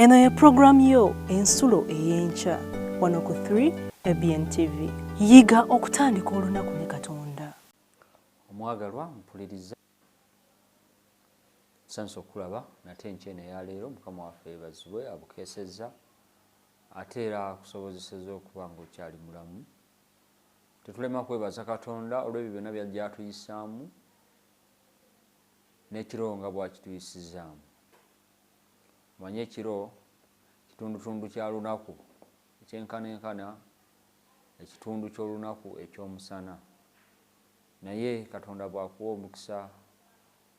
Eno ye program yo ensulo ey'enkya wano ku 3 ABN TV. Yiga okutandika olunaku ne Katonda. Omwagalwa mpuliriza sanso okulaba nate enkyene ya leero mukama waffe yeebazibwe abukeesezza ate era akusobozesezza okuba ng'okyali mulamu. Tetulema kwebaza Katonda olw'ebyo byonna byajja atuyisaamu n'ekiro nga bw'akituyisizaamu. Manye ekiro kitundutundu kya lunaku ekyenkanenkana ekitundu ky'olunaku eky'omusana. Naye Katonda bw'akuwa omukisa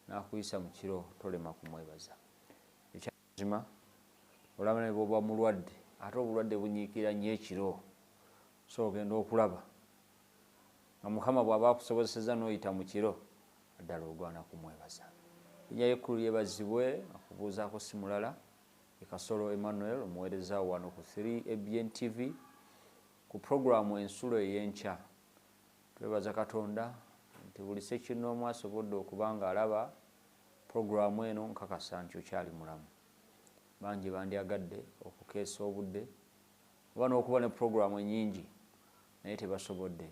n'akuyisa mu kiro tolema kumwebaza. Ekyamazima olaba ne bw'oba mulwadde ate obulwadde bunyiikira nnyo ekiro, so ogenda okulaba nga Mukama bw'aba akusobozesezza n'oyita mu kiro ddala ogwana kumwebaza. Erinnya ly'ekkulu lyebazibwe. Akubuuzaako si mulala Kasolo Emmanuel, omuweereza wano ku 3 ABN TV ku programu ensulo ey'enkya. Twebaza Katonda nti buli ssekinnoomu asobodde okuba ng'alaba programu eno nkakasa nti okyali mulamu. Bangi bandyagadde okukeesa obudde oba n'okuba ne programu ennyingi naye tebasobodde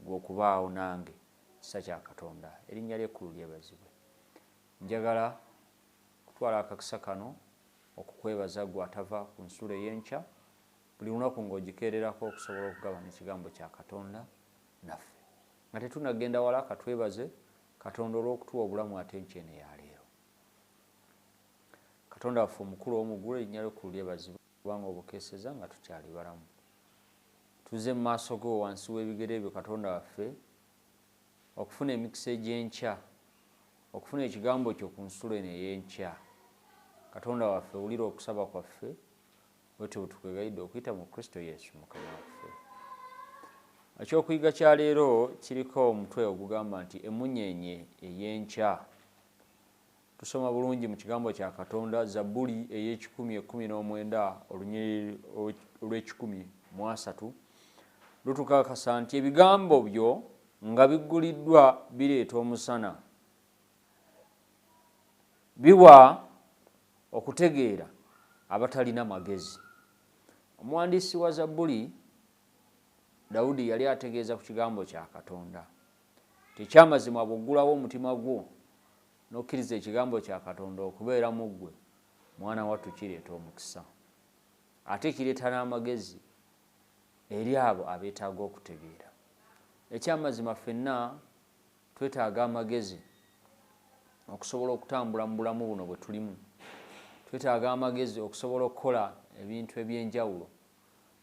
gwe okubaawo nange. Kisa kya Katonda, erinnya ly'ekkulu lyebazibwe. Njagala kutwala akakisa kano okukwebaza gwe atava ku nsulo ey'enkya buli lunaku ng'ogikeererako okusobola okugabana ekigambo kya Katonda naffe. Nga tetunagenda wala katwebaze Katonda olw'okutuwa obulamu ate enkyene ya leero. Katonda waffe omukulu omugulu, erinnya ly'ekkulu lyebazibwe kubanga obukeeseza nga tukyali balamu. Tuzze mu maaso go wansi w'ebigere byo Katonda waffe okufuna emikisa egy'enkya, okufuna ekigambo kyo ku nsulo eno ey'enkya. Katonda waffe wulira okusaba kwaffe bwetyo bwetukwegayidde okuyita mu Kristo Yesu Mukama waffe. Ekyokuyiga kya leero kiriko omutwe ogugamba nti emmunyeenye ey'enkya. Tusoma bulungi mu kigambo kya Katonda Zabbuli ey'e119 olunyiriri olw'e13 lutukakasa nti ebigambo byo nga bigguliddwa bireeta omusana, biwa okutegeera abatalina magezi. Omuwandiisi wa Zabbuli Dawudi yali ategeeza ku kigambo kya Katonda tekyamazima bw'oggulawo omutima gwo n'okkiriza ekigambo kya Katonda okubeera mu ggwe, mwana wattu kireeta omukisa ate kireeta n'amagezi eri abo abeetaaga okutegeera. Ekyamazima ffenna twetaaga amagezi okusobola okutambula mu bulamu buno bwe tulimu. Twetaaga amagezi okusobola okukola ebintu eby'enjawulo.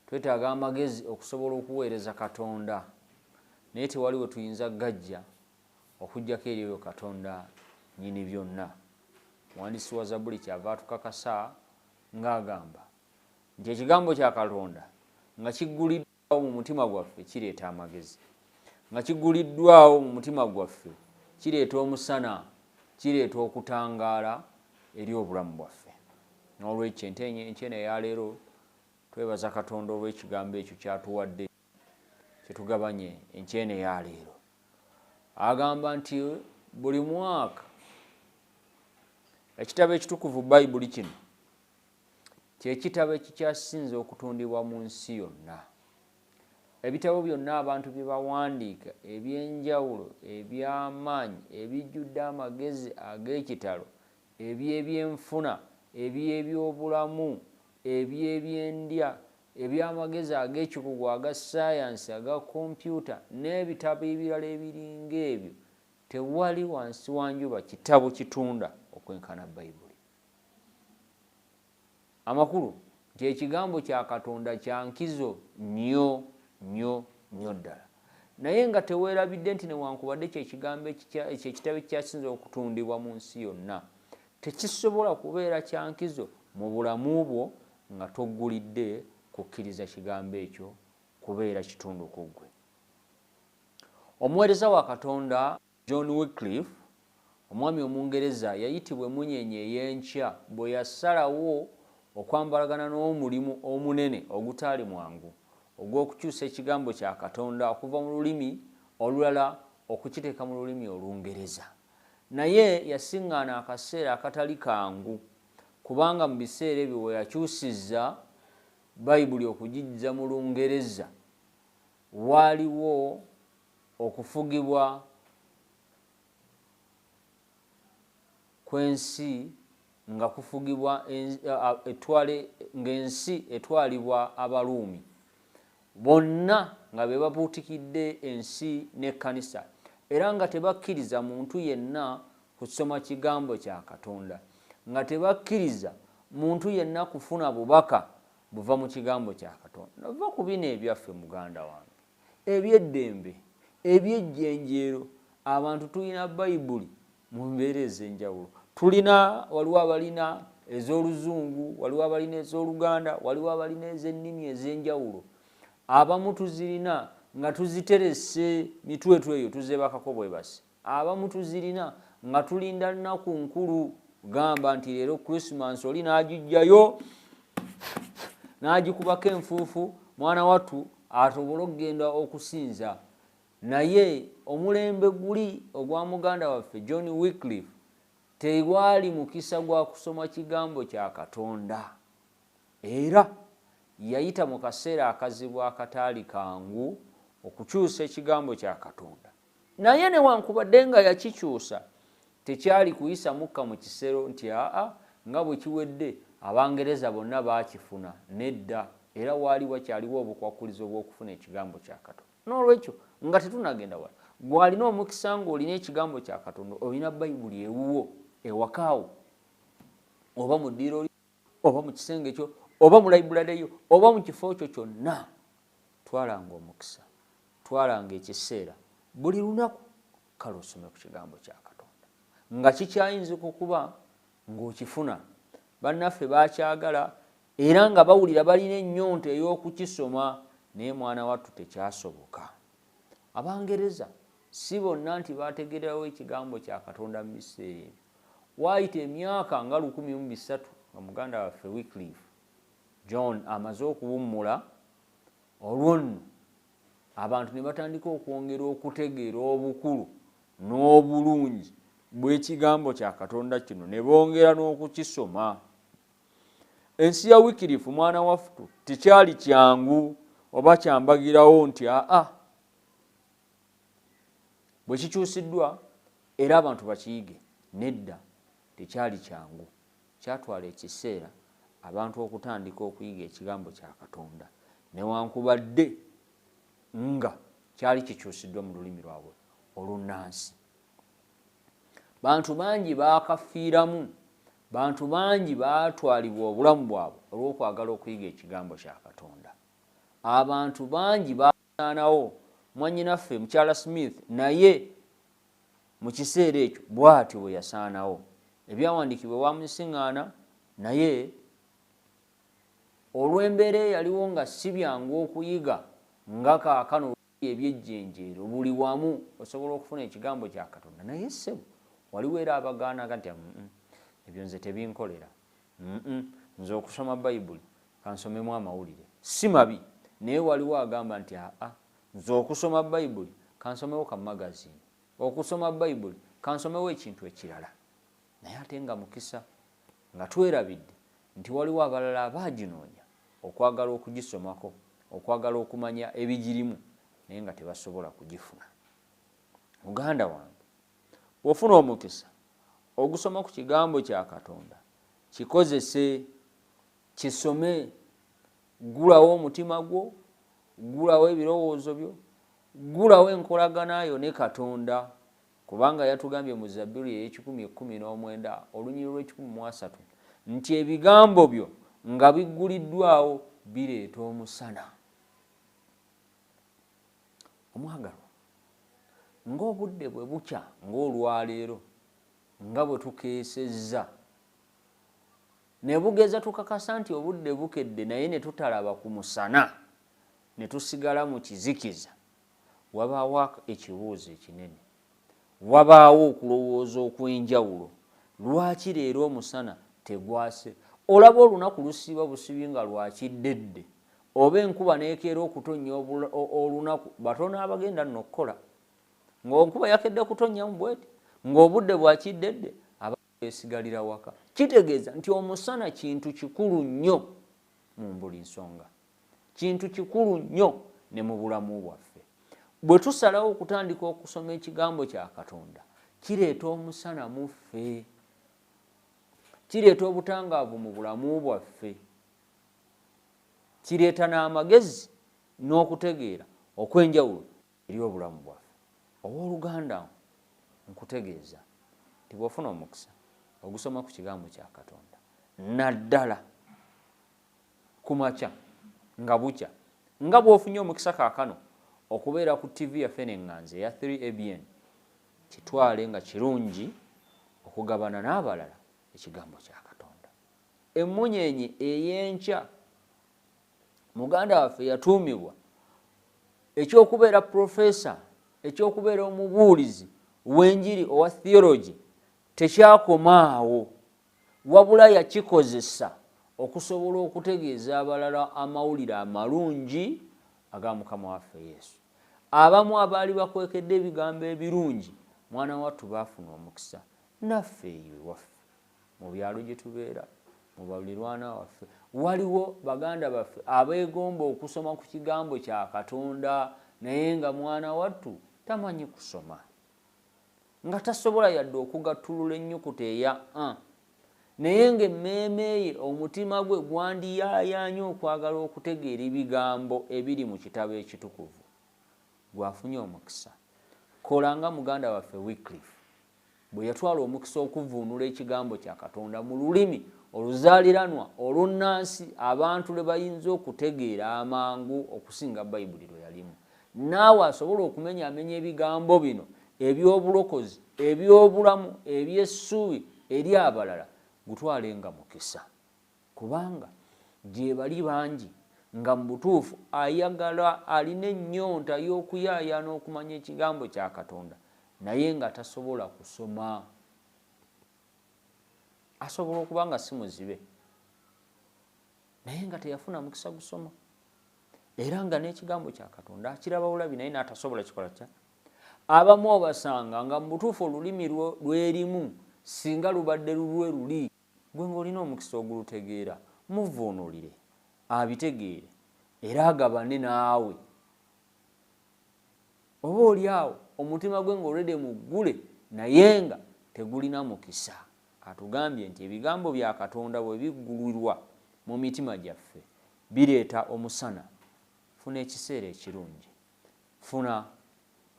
Twetaaga amagezi okusobola okuweereza Katonda, naye tewali we tuyinza gajja okuggyako eri oyo Katonda nnyini byonna. Omuwandiisi wa Zabbuli kyava atukakasa ng'agamba nti ekigambo kya Katonda nga kigguliddwawo mu mutima gwaffe kireeta amagezi, nga kigguliddwawo mu mutima gwaffe kireeta omusana, kireeta okutangaala eri obulamu bwaffe. N'olwekyo enkyene ya leero twebaza Katonda olw'ekigambo ekyo kyatuwadde kyetugabanye enkyene ya leero. Agamba nti buli mwaka ekitabo ekitukuvu Bayibuli kino ky'ekitabo ekikyasinze okutundibwa mu nsi yonna. Ebitabo byonna abantu bye bawandiika eby'enjawulo, eby'amaanyi, ebijjudde amagezi ag'ekitalo, eby'ebyenfuna, eby'ebyobulamu, eby'ebyendya, eby'amagezi ag'ekikugu, aga saayansi, aga kompyuta n'ebitabo ebirala ebiringa ebyo, tewali wansi wa njuba kitabo kitunda okwenkana Bayibuli. Amakulu nti ekigambo kya Katonda kya nkizo nnyo nnyo nnyo ddala. Naye nga teweerabidde nti newankubadde ekitabo ekikyasinze okutundibwa mu nsi yonna tekisobola kubeera kya nkizo mu bulamu bwo nga toggulidde kukkiriza kigambo ekyo kubeera kitundu ku ggwe. Omuweereza wa Katonda John Wycliffe, omwami Omungereza, yayitibwa emmunyeenye ey'enkya bwe yasalawo okwambalagana n'omulimu omunene ogutaali mwangu ogw'okukyusa ekigambo kya Katonda okuva mu lulimi olulala okukiteeka mu lulimi Olungereza. Naye yasiŋŋaana akaseera akatali kangu kubanga mu biseera ebyo we yakyusizza bayibuli okugijja mu Lungereza waaliwo okufugibwa kw'ensi nga kufugibwa ng'ensi etwalibwa Abaruumi bonna nga be babuutikidde ensi n'ekkanisa era nga tebakkiriza muntu yenna kusoma kigambo kya Katonda nga tebakkiriza muntu yenna kufuna bubaka buva mu kigambo kya Katonda. Nova ku bino ebyaffe muganda wange ebyeddembe ebyejjenjeero abantu tulina bayibuli mu mbeera ez'enjawulo. Waliwo abalina ez'Oluzungu, waliwo abalina ez'Oluganda, waliwo abalina ez'ennimi ez'enjawulo. Abamu tuzirina nga tuziterese mitwetwe eyo tuzeebakako bwe basi. Abamu tuzirina nga tulinda nnaku nkulu gamba nti leero Christmas oli n'agijjayo n'agikubako enfuufu mwana wattu atobola okugenda okusinza. Naye omulembe guli ogwa muganda waffe John Wycliffe tewali mukisa gwa kusoma kigambo kya Katonda era yayita mu kaseera akazibu akataali kangu okukyusa ekigambo kya Katonda. Naye newankubadde nga yakikyusa tekyali kuyisa mukka mu kisero nti nga bwe kiwedde Abangereza bonna baakifuna. Nedda, era waali wakyaliwo obukwakkulizo bw'okufuna ekigambo kya Katonda. N'olwekyo nga tetunagenda wala gw'alina omukisa ng'olina ekigambo kya Katonda olina bayibuli ewuwo ewakaawo oba mu ddiiro oba mu kisenge kyo oba mu layibulale yo oba mu kifo kyo kyonna. Twalanga omukisa, twalanga ekiseera buli lunaku kale osome ku kigambo kya Katonda nga kikyayinzika okuba ng'okifuna. Bannaffe baakyagala era nga bawulira balina ennyonta ey'okukisoma naye mwana wattu tekyasoboka. Abangereza si bonna nti baategeerawo ekigambo kya Katonda mu biseera ebyo. Waayita emyaka nga 1300 nga muganda waffe Wycliffe John amaze okuwummula, olwo nno abantu ne batandika okwongera okutegeera obukulu n'obulungi bw'ekigambo kya Katonda kino ne bongera n'okukisoma. Ensi ya Wycliffe mwana waffe tekyali kyangu oba kyambagirawo nti bwe kikyusiddwa era abantu bakiyige. Nedda, tekyali kyangu. Kyatwala ekiseera abantu okutandika okuyiga ekigambo kya Katonda newankubadde nga kyali kikyusiddwa mu lulimi lwabwe olunnansi. Bantu bangi baakafiiramu, bantu bangi baatwalibwa obulamu bwabwe olw'okwagala okuyiga ekigambo kya Katonda. Abantu bangi baasaanawo. Mwannyinaffe mukyala Smith naye mu kiseera ekyo bw'atyo bwe yasaanawo. Ebyawandiikibwa wamusiŋŋaana naye olw'embeera eyaliwo nga si byangu okuyiga nga kaakano ebyejjenjeero buli wamu osobola okufuna ekigambo kya Katonda. Naye ssebo waliwo era abagaanaga nti ebyo nze tebinkolera, nze okusoma bayibuli kansomemu amawulire. Si mabi, naye waliwo agamba nti nze okusoma bayibuli kansomewo ka magazini, okusoma bayibuli kansomewo ekintu ekirala. Naye ate nga mukisa nga twerabidde nti waliwo abalala abaaginoonya okwagala okugisomako, okwagala okumanya ebigirimu naye nga tebasobola kugifuna. Muganda wange, bw'ofuna omukisa ogusoma ku kigambo kya Katonda kikozese, kisome, gulawo omutima gwo, gulawo ebirowoozo byo, gulawo enkolagana yo ne Katonda, kubanga yatugambye mu Zabbuli ey'Ekikumi-19 olunyiriri lw'Ekikumi-3 nti ebigambo byo nga bigguliddwawo bireeta omusana. Omwagalwa, ng'obudde bwe bukya ng'olwaleero nga bwe tukeesezza ne bugeza tukakasa nti obudde bukedde naye ne tutalaba ku musana ne tusigala mu kizikiza, wabaawo ekibuuzo ekinene, wabaawo okulowooza okw'enjawulo. Lwaki leero omusana tegwase? Olaba olunaku lusiiba busibi nga lwakiddedde oba enkuba n'ekeera okutonnya olunaku batono abagenda nno okukola ng'enkuba yakedde kutonnya mu bwete ng'obudde bwakiddedde abantu beesigalira waka. kitegeeza nti omusana kintu kikulu nnyo mu buli nsonga, kintu kikulu nnyo ne mu bulamu bwaffe. Bwe tusalawo okutandika okusoma ekigambo kya Katonda, kireeta omusana mu ffe, kireeta obutangaavu mu bulamu bwaffe, kireeta n'amagezi n'okutegeera okw'enjawulo eri obulamu bwaffe. Owooluganda nkutegeeza nti bw'ofuna omukisa ogusoma ku kigambo kya Katonda, naddala ku makya nga bukya, nga bw'ofunye omukisa kaakano okubeera ku TV yaffe n'eŋŋanzi eya 3ABN, kitwale nga kirungi okugabana n'abalala ekigambo kya Katonda. Emmunyeenye ey'enkya muganda waffe yatuumibwa ekyokubeera profesa, ekyokubeera omubuulizi w'enjiri owa theology, tekyakomaawo, wabula yakikozesa okusobola okutegeeza abalala amawulire amalungi aga Mukama waffe Yesu. Abamu abaali bakwekedde ebigambo ebirungi, mwana wattu baafuna omukisa. Naffe eyo ewaffe mu byalo gye tubeera, mu balirwana waffe, waliwo baganda baffe abeegomba okusoma ku kigambo kya Katonda, naye nga mwana wattu tamanyi kusoma, nga tasobola yadde okugattulula ennyukuta eya a, naye ng'emmeeme ye, omutima gwe gwandiyaayaanye okwagala okutegeera ebigambo ebiri mu kitabo ekitukuvu. Gwafunye omukisa. Kola nga muganda waffe Wycliffe bwe yatwala omukisa okuvuunula ekigambo kya Katonda mu lulimi oluzaaliranwa olunnansi abantu lwe bayinza okutegeera amangu okusinga Bayibuli lwe yalimu. Naawe asobola okumenyaamenya ebigambo bino eby'obulokozi, eby'obulamu, eby'essuubi eri abalala, gutwalenga mukisa. Kubanga gye bali bangi nga mu butuufu ayagala, alina ennyonta y'okuyaayaana okumanya ekigambo kya Katonda, naye nga tasobola kusoma. Asobola okuba nga si muzibe, naye nga teyafuna mukisa gusoma, era nga n'ekigambo kya Katonda akiraba bulabi naye n'atasobola kikola kya. Abamu obasanga nga mu butuufu olulimi lwerimu singa lubadde lulwe luli, gwe ng'olina omukisa ogulutegeera, muvuunulire abitegeere era agabane naawe. Oba oli awo omutima gwe ng'olwedde muggule naye nga tegulina mukisa. Atugambye nti ebigambo bya Katonda bwe biggulirwa mu mitima gyaffe bireeta omusana. Funa ekiseera ekirungi, funa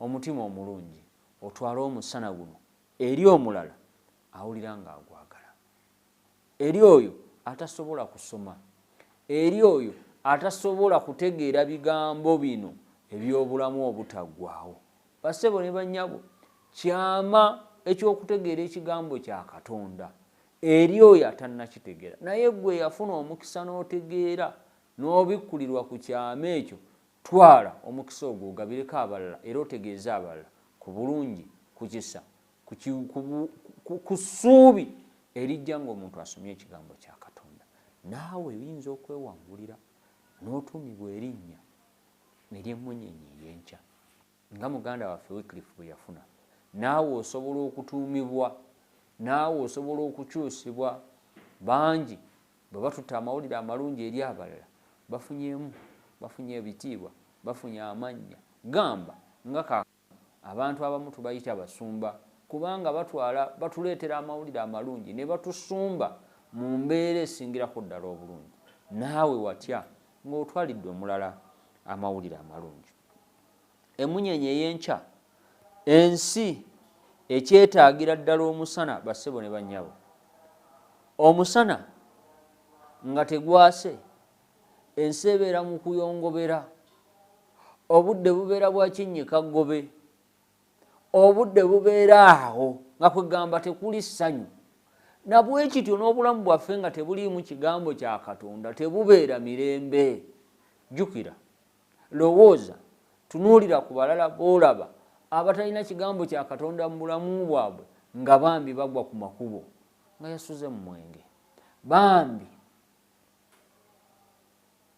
omutima omulungi, otwale omusana guno eri omulala awulira ng'agwagala, eri oyo atasobola kusoma, eri oyo atasobola kutegeera bigambo bino eby'obulamu obutaggwaawo. Bassebo ne bannyabo, kyama eky'okutegeera ekigambo kya Katonda eri oyo atannakitegeera, naye gwe yafuna omukisa n'otegeera n'obikkulirwa ku kyama ekyo, twala omukisa ogwo ogabireko abalala era otegeeza abalala ku bulungi, ku kisa, ku ssuubi erijja ng'omuntu asomye ekigambo kya Katonda. Naawe biyinza okwewangulira n'otuumibwa erinnya ery'emmunyeenye ey'enkya nga muganda waffe Wycliffe bwe yafuna. Naawe osobola okutuumibwa, naawe osobola okukyusibwa. Bangi bwe batutta amawulire amalungi eri abalala bafunyemu, bafunye ebitiibwa, bafunye amannya. Gamba nga abantu abamu tubayita basumba, kubanga batuleetera amawulire amalungi ne batusumba mu mbeera esingirako ddala obulungi. Naawe watya ng'otwalidde omulala amawulire amalungi. Emmunyeenye ey'enkya, ensi ekyetaagira ddala omusana, bassebo ne bannyabo. Omusana nga tegwase, ensi ebeera mu kuyongobera, obudde bubeera bwa kinnyikaggobe, obudde bubeera awo nga kwegamba tekuli ssanyu. Nabwe kityo n'obulamu bwaffe nga tebuliimu kigambo kya Katonda tebubeera mirembe. Jjukira, lowooza, tunuulira ku balala b'olaba abatalina kigambo kya Katonda mu bulamu bwabwe, nga bambi bagwa ku makubo nga yasuze mu mwenge, bambi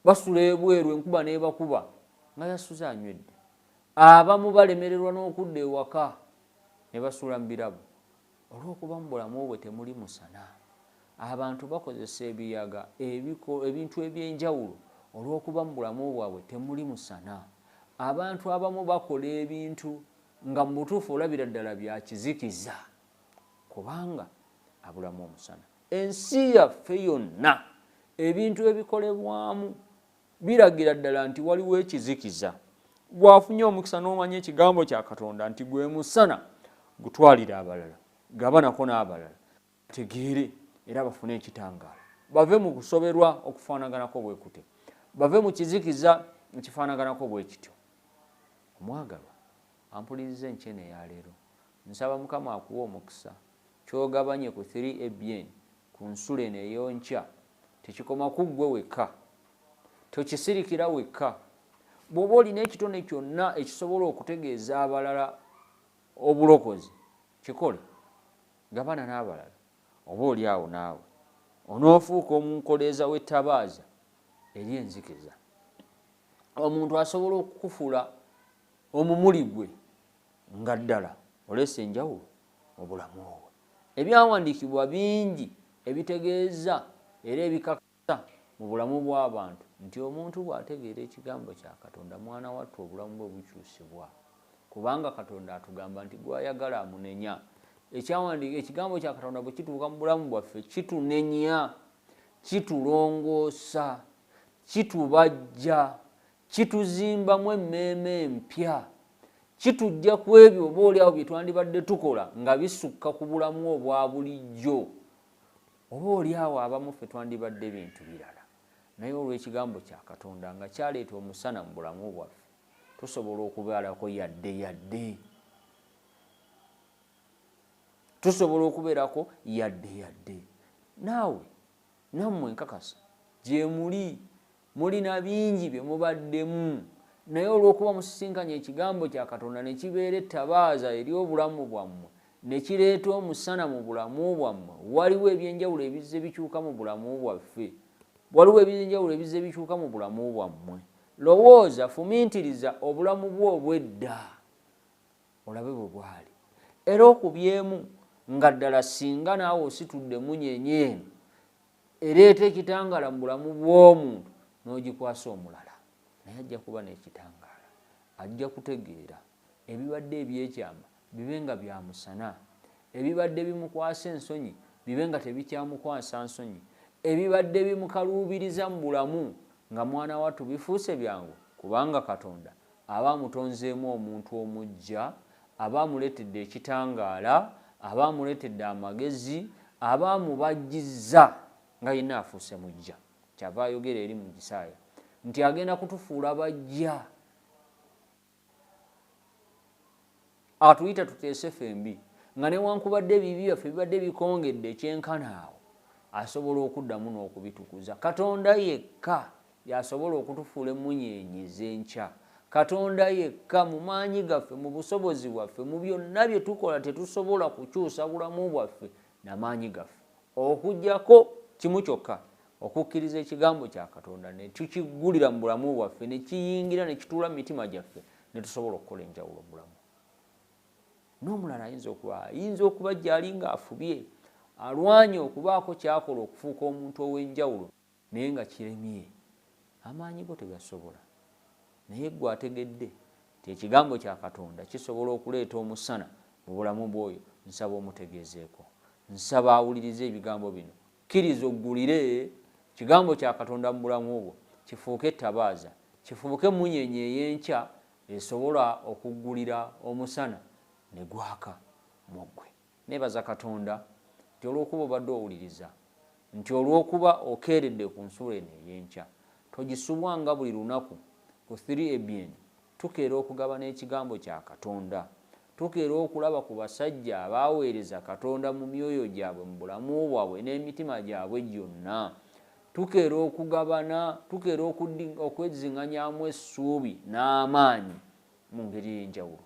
basula ebweru enkuba n'ebakuba nga yasuze anywedde, abamu balemererwa n'okudda ewaka ne basula mu birabo olw'okuba mu bulamu bwe temuli musana. abantu bakozesa ebiyaga ebintu ebyenjawulo olw'okuba mu bulamu bwabwe temuli musana. Abantu abamu bakola ebintu nga mu butuufu olabira ddala bya kizikiza kubanga abulamu omusana. Ensi yaffe yonna ebintu ebikolebwamu biragira ddala nti waliwo ekizikiza. Bw'afunye omukisa n'omanya ekigambo kya Katonda nti gwe musana gutwalira abalala, gabanako n'abalala, tegeere era bafune ekitangaala, bave mu kusoberwa okufaanaganako bwe kutyo, bave mu kizikiza ekifaanaganako bwe kityo. Omwagalwa, ampuliriza enkya ya leero, nsaba Mukama akuwa omukisa ky'ogabanye ku 3 ebyen ku nsulo eno ey'enkya. Tekikoma ku ggwe wekka, tokisirikira wekka. Bw'oba olina ekitone kyonna ekisobola okutegeeza abalala obulokozi, kikole, gabana n'abalala. Oba oli awo naawe onoofuuka omunkoleeza w'ettabaaza eri enzikiza. Omuntu asobola okukufuula omumuli gwe nga ddala oleese enjawulo mu bulamu bwo. Ebyawandiikibwa bingi ebitegeeza era ebikakasa mu bulamu bw'abantu nti omuntu bw'ategeera ekigambo kya Katonda, mwana wattu obulamu bwe bukyusibwa, kubanga Katonda atugamba nti gw'ayagala amunenya. Ekigambo kya Katonda bwe kituuka mu bulamu bwaffe kitunenya, kitulongoosa, kitubajja, kituzimbamu emmeeme empya, kitujja ku ebyo oba oli awo bye twandibadde tukola nga bisukka ku bulamu obwa bulijjo. Oba oli awo abamu ffe twandibadde bintu birala, naye olw'ekigambo kya Katonda nga kyaleeta omusana mu bulamu bwaffe tusobola okubeerako yadde. Tusobola okubeerako yadde. Naawe nammwe nkakasa gye mulina bingi bye mubaddemu, naye olw'okuba musisinkanye ekigambo kya Katonda ne kibeera ettabaaza eri obulamu bwammwe, ne kireeta omusana mu bulamu bwammwe, waliwo ebyenjawulo ebizze bikyuka mu bulamu bwaffe, waliwo ebyenjawulo ebizze bikyuka mu bulamu bwammwe. Lowooza, fumiintiriza obulamu bwo obw'edda olabe bwe bwali, era okubyemu nga ddala singa naawe ositudde emmunyeenye eno ereeta ekitangaala mu bulamu bw'omuntu n'ogikwasa omulala, naye ajja kuba n'ekitangaala. Ajja kutegeera ebibadde ebyekyama bibe nga bya musana, ebibadde bimukwasa ensonyi bibe nga tebikyamukwasa nsonyi, ebibadde bimukaluubiriza mu bulamu nga mwana wattu bifuuse byangu, kubanga Katonda aba amutonzeemu omuntu omuggya, aba amuleetedde ekitangaala, aba amuleetedde amagezi, aba amubajjizza nga yenna afuuse muggya. Kyava ayogera eri mu Isaaya nti agenda kutufuula bajja. Atuyita tuteese fembi nga newankubadde ebibi byaffe bibadde bikongedde ekyenkana awo, asobola okuddamu n'okubitukuza. Katonda yekka yasobola okutufuula emmunyeenye ez'enkya. Katonda yekka mu maanyi gaffe, mu busobozi bwaffe, mu byonna bye tukola tetusobola kukyusa bulamu bwaffe n'amaanyi gaffe, okuggyako kimu kyokka, okukkiriza ekigambo kya Katonda ne tukiggulira mu bulamu bwaffe, ne kiyingira ne kituula mu mitima gyaffe, ne tusobola okukola enjawulo mu bulamu. N'omulala ayinza okuba gy'ali ng'afubye, alwanye okubaako kyakola okufuuka omuntu ow'enjawulo, naye nga kiremye, amaanyi go tegasobola. Naye gwe ategedde nti ekigambo kya Katonda kisobola okuleeta omusana mu bulamu bw'oyo, nsaba omutegeezeeko, nsaba awulirize ebigambo bino, kkiriza oggulire ekigambo kya Katonda mu bulamu bwo, kifuuke ettabaaza, kifuuke emmunyeenye ey'enkya esobola okuggulira omusana ne gwaka mu ggwe. Neebaza Katonda nti olw'okuba obadde owuliriza, nti olw'okuba okeeredde ku nsulo eno ey'enkya, togisubwanga buli lunaku ku 3 ebyen tukeera okugabana ekigambo kya Katonda, tukeera okulaba ku basajja abaaweereza Katonda mu myoyo gyabwe, mu bulamu bwabwe n'emitima gyabwe gyonna, tukeera okugabana, tukeera okweziŋŋanyaamu essuubi n'amaanyi mu ngeri ey'enjawulo.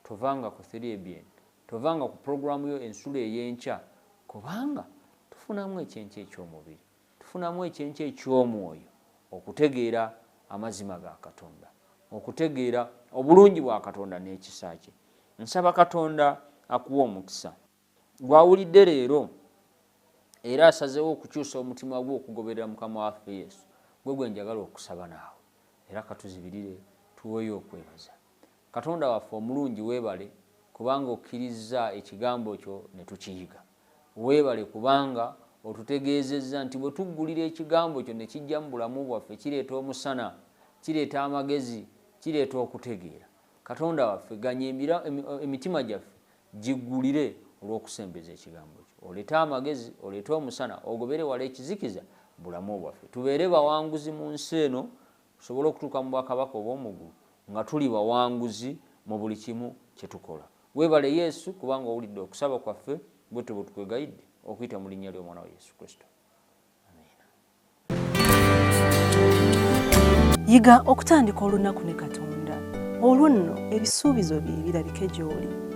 Tovanga ku 3 ebyen, tovanga ku puroguramu yo ensulo ey'enkya, kubanga tufunamu ekyenkya eky'omubiri, tufunamu ekyenkya eky'omwoyo, okutegeera amazima ga Katonda, okutegeera obulungi bwa Katonda n'ekisa kye. Nsaba Katonda akuwa omukisa. Gwawulidde leero era asazeewo okukyusa omutima gwo okugoberera Mukama waffe Yesu, gwe gwe njagala okusaba naawe. Era katuzibirire tuweeyo okwebaza. Katonda waffe omulungi, weebale kubanga okkiriza ekigambo kyo ne tukiyiga. Weebale kubanga otutegeezezza nti bwe tuggulira ekigambo kyo ne kijja mu bulamu bwaffe kireeta omusana, kireeta amagezi, kireeta okutegeera. Katonda waffe ganya emitima gyaffe giggulire olw'okusembeza ekigambo kyo. Oleete amagezi, oleete omusana, ogobere wala ekizikiza bulamu bwaffe. Tubeere bawanguzi mu nsi eno, tusobole okutuuka mu bwakabaka obw'omu ggulu nga tuli bawanguzi mu buli kimu kye tukola. Weebale Yesu kubanga owulidde okusaba kwaffe, bwe tuba tukwegayidde okuyita mu linnya ly'omwana wa Yesu Kristo. Amiina. Yiga okutandika olunaku ne Katonda. Olwo nno ebisuubizo bye birabike gy'oli.